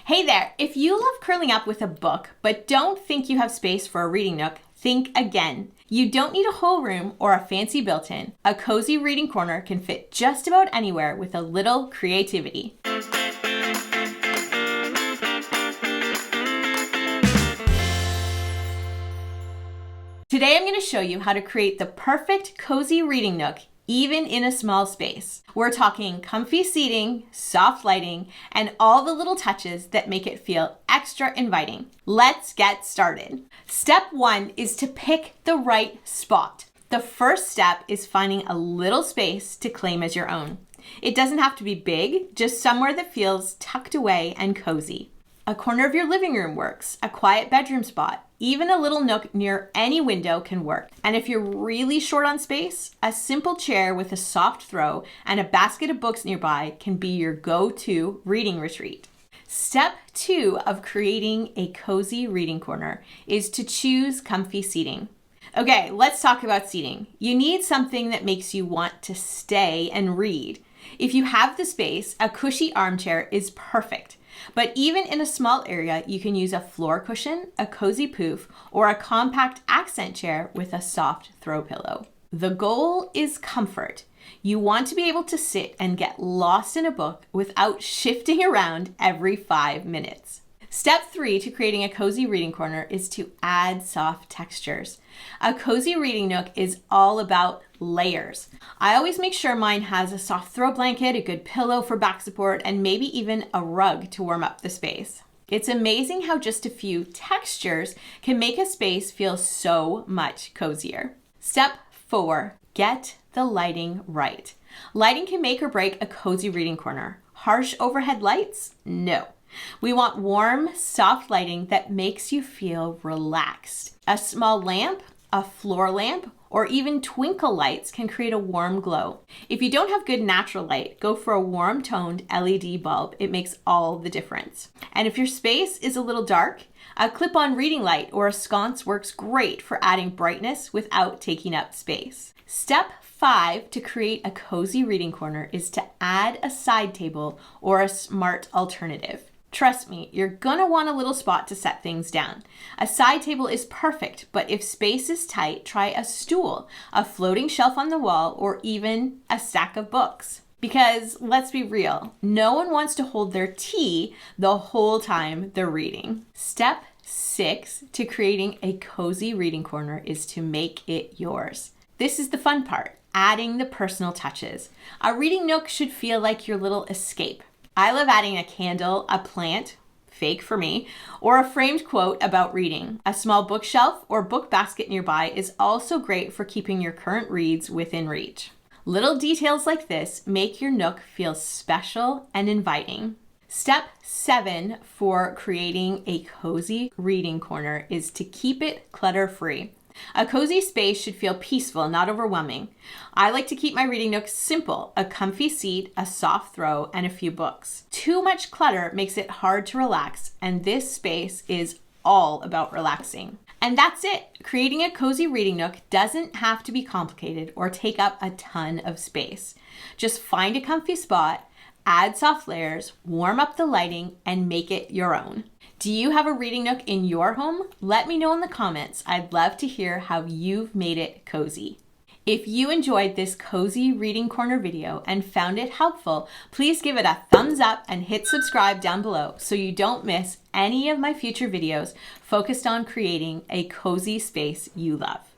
Hey there, if you love curling up with a book but don't think you have space for a reading nook, think again. You don't need a whole room or a fancy built-in. A cozy reading corner can fit just about anywhere with a little creativity. Today I'm going to show you how to create the perfect cozy reading nook even in a small space. We're talking comfy seating, soft lighting, and all the little touches that make it feel extra inviting. Let's get started. Step 1 is to pick the right spot. The first step is finding a little space to claim as your own. It doesn't have to be big, just somewhere that feels tucked away and cozy. A corner of your living room works, a quiet bedroom spot, even a little nook near any window can work. And if you're really short on space, a simple chair with a soft throw and a basket of books nearby can be your go-to reading retreat. Step 2 of creating a cozy reading corner is to choose comfy seating. Okay, let's talk about seating. You need something that makes you want to stay and read. If you have the space, a cushy armchair is perfect. But even in a small area, you can use a floor cushion, a cozy poof, or a compact accent chair with a soft throw pillow. The goal is comfort. You want to be able to sit and get lost in a book without shifting around every 5 minutes. Step 3 to creating a cozy reading corner is to add soft textures. A cozy reading nook is all about layers. I always make sure mine has a soft throw blanket, a good pillow for back support, and maybe even a rug to warm up the space. It's amazing how just a few textures can make a space feel so much cozier. Step 4, get the lighting right. Lighting can make or break a cozy reading corner. Harsh overhead lights? No. We want warm, soft lighting that makes you feel relaxed. A small lamp, a floor lamp, or even twinkle lights can create a warm glow. If you don't have good natural light, go for a warm-toned LED bulb. It makes all the difference. And if your space is a little dark, a clip-on reading light or a sconce works great for adding brightness without taking up space. Step 5 to create a cozy reading corner is to add a side table or a smart alternative. Trust me, you're gonna want a little spot to set things down. A side table is perfect, but if space is tight, try a stool, a floating shelf on the wall, or even a stack of books. Because let's be real, no one wants to hold their tea the whole time they're reading. Step 6 to creating a cozy reading corner is to make it yours. This is the fun part, adding the personal touches. A reading nook should feel like your little escape. I love adding a candle, a plant, fake for me, or a framed quote about reading. A small bookshelf or book basket nearby is also great for keeping your current reads within reach. Little details like this make your nook feel special and inviting. Step 7 for creating a cozy reading corner is to keep it clutter-free. A cozy space should feel peaceful, not overwhelming. I like to keep my reading nook simple, a comfy seat, a soft throw, and a few books. Too much clutter makes it hard to relax, and this space is all about relaxing. And that's it. Creating a cozy reading nook doesn't have to be complicated or take up a ton of space. Just find a comfy spot, add soft layers, warm up the lighting, and make it your own. Do you have a reading nook in your home? Let me know in the comments. I'd love to hear how you've made it cozy. If you enjoyed this cozy reading corner video and found it helpful, please give it a thumbs up and hit subscribe down below so you don't miss any of my future videos focused on creating a cozy space you love.